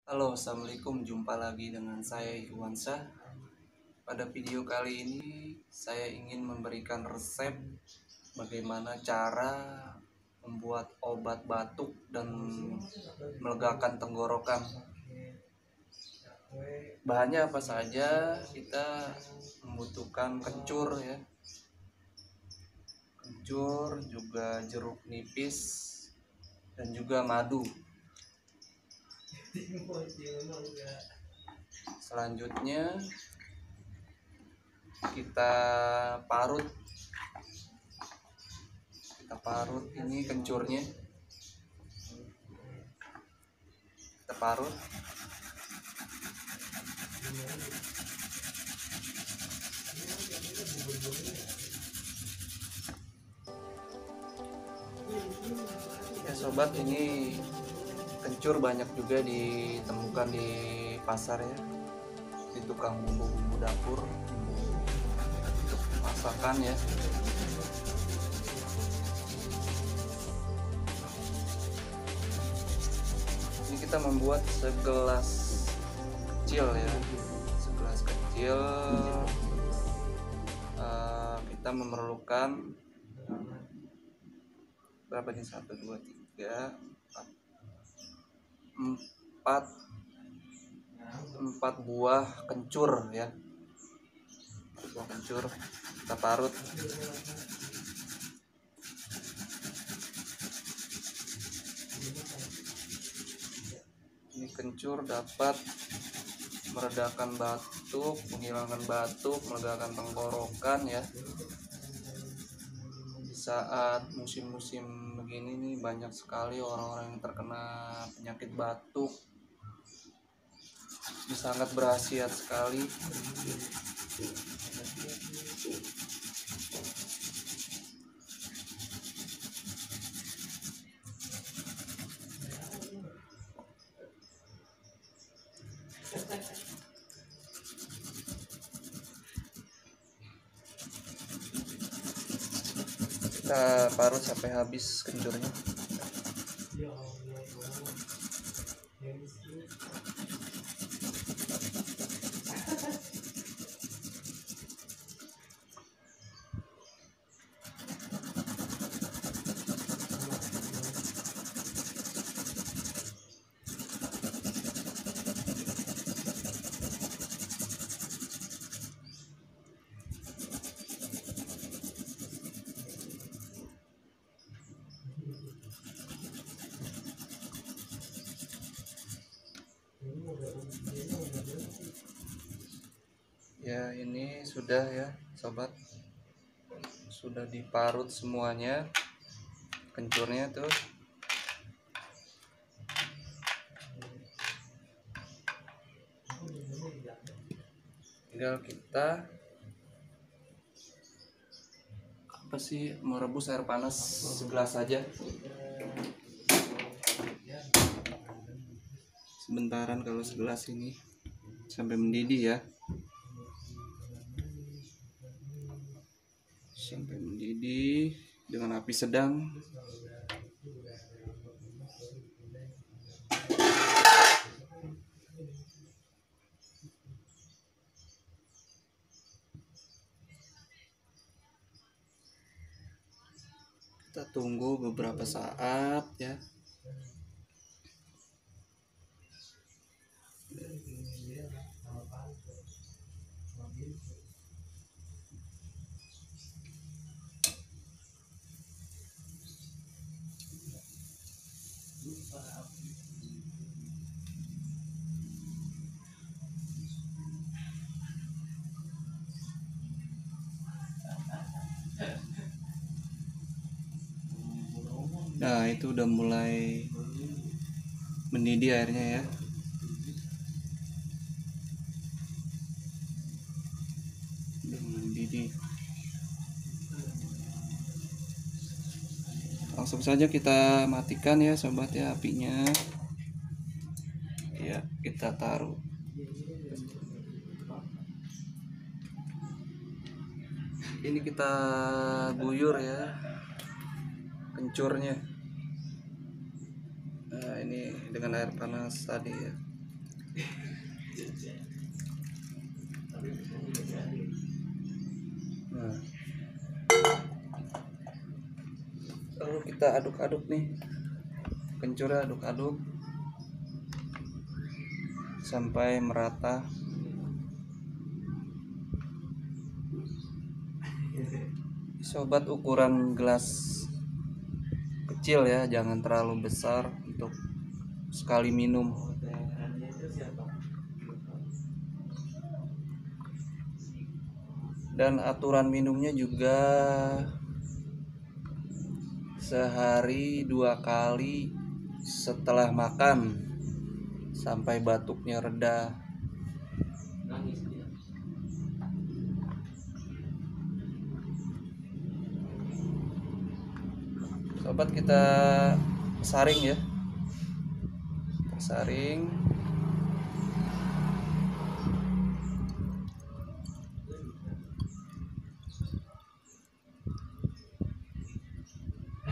Halo, assalamualaikum. Jumpa lagi dengan saya Irwansyah. Pada video kali ini saya ingin memberikan resep bagaimana cara membuat obat batuk dan melegakan tenggorokan. Bahannya apa saja? Kita membutuhkan kencur ya, kencur, juga jeruk nipis dan juga madu. Selanjutnya kita parut ini kencurnya, kita parut. Ya sobat, ini kencur banyak juga ditemukan di pasar ya, di tukang bumbu-bumbu dapur untuk masakan ya. Ini kita membuat segelas kecil ya, segelas kecil. Kita memerlukan berapa nih? 1, 2, 3, 4 buah kencur ya, 4 buah kencur kita parut. Ini kencur dapat meredakan batuk, menghilangkan batuk, melegakan tenggorokan ya. Di saat musim-musim begini nih, banyak sekali orang-orang yang terkena penyakit batuk. Ini sangat berkhasiat sekali. Kita parut sampai habis kencurnya. Ya, ini sudah ya sobat, sudah diparut semuanya kencurnya tuh. Tinggal kita merebus air panas segelas saja. Sebentaran kalau segelas ini sampai mendidih ya, sampai mendidih dengan api sedang. Kita tunggu beberapa saat ya. Nah, itu udah mulai mendidih airnya ya. Udah mendidih. Langsung saja kita matikan ya sobat ya apinya. Ya, kita taruh. Ini kita guyur ya kencurnya. Nah, ini dengan air panas tadi ya. Nah, lalu kita aduk-aduk nih, kencurnya aduk-aduk sampai merata. Sobat, ukuran gelas kecil ya, jangan terlalu besar untuk sekali minum. Dan aturan minumnya juga sehari 2 kali setelah makan sampai batuknya reda. Sobat, kita saring ya, kita saring.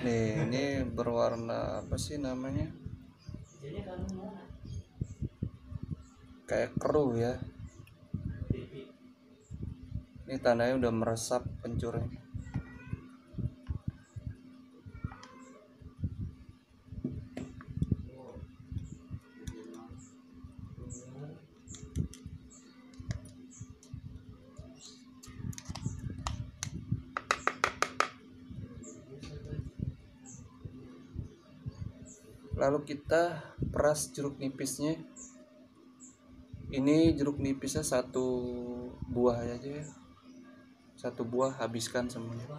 Nih, ini berwarna apa sih namanya? Kayak keruh ya. Ini tandanya udah meresap kencurnya. Lalu kita peras jeruk nipisnya. Ini jeruk nipisnya 1 buah aja ya, 1 buah habiskan semuanya.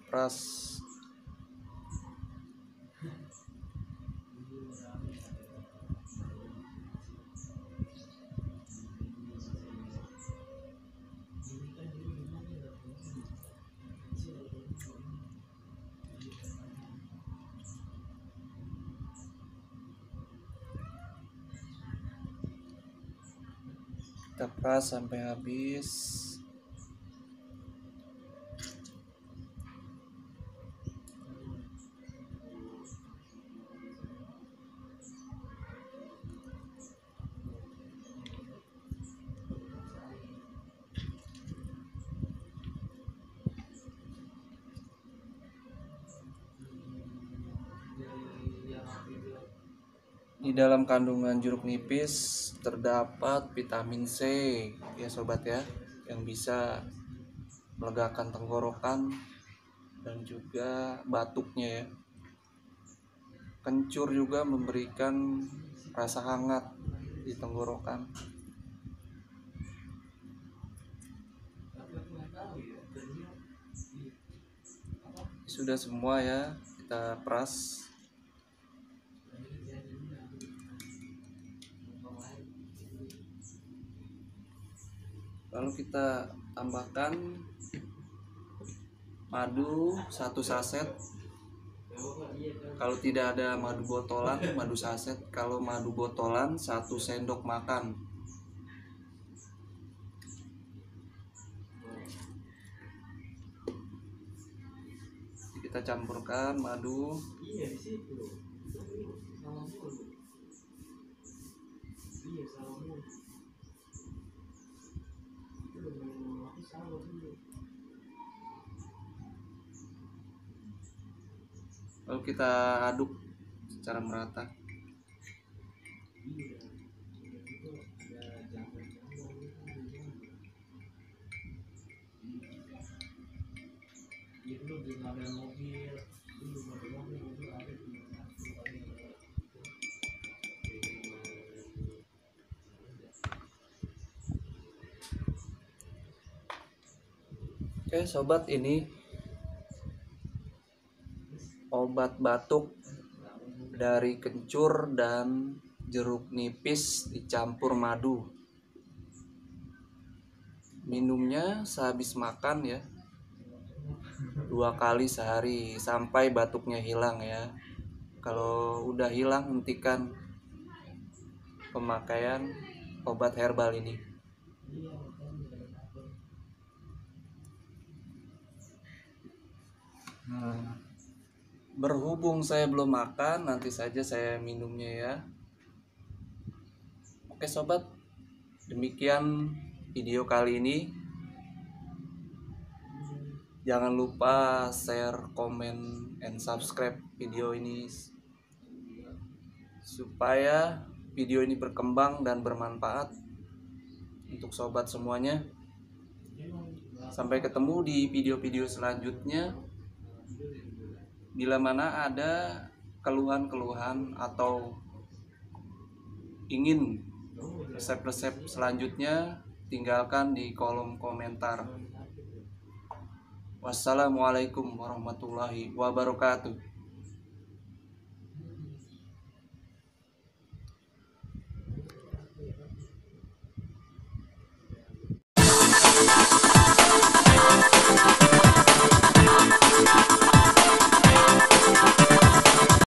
Peras. Kita peras sampai habis. Di dalam kandungan jeruk nipis terdapat vitamin C ya sobat ya, yang bisa melegakan tenggorokan dan juga batuknya ya. Kencur juga memberikan rasa hangat di tenggorokan. Sudah semua ya, kita peras. Lalu kita tambahkan madu 1 saset. Kalau tidak ada madu botolan, madu saset. Kalau madu botolan 1 sendok makan. Kita campurkan madu. Lalu kita aduk secara merata. Oke sobat, ini obat batuk dari kencur dan jeruk nipis dicampur madu. Minumnya sehabis makan ya, 2 kali sehari sampai batuknya hilang ya. Kalau udah hilang, hentikan pemakaian obat herbal ini. Berhubung saya belum makan, nanti saja saya minumnya ya. Oke sobat, demikian video kali ini. Jangan lupa share, komen, and subscribe video ini supaya video ini berkembang dan bermanfaat untuk sobat semuanya. Sampai ketemu di video-video selanjutnya. Bila mana ada keluhan-keluhan atau ingin resep-resep selanjutnya, tinggalkan di kolom komentar. Wassalamualaikum warahmatullahi wabarakatuh.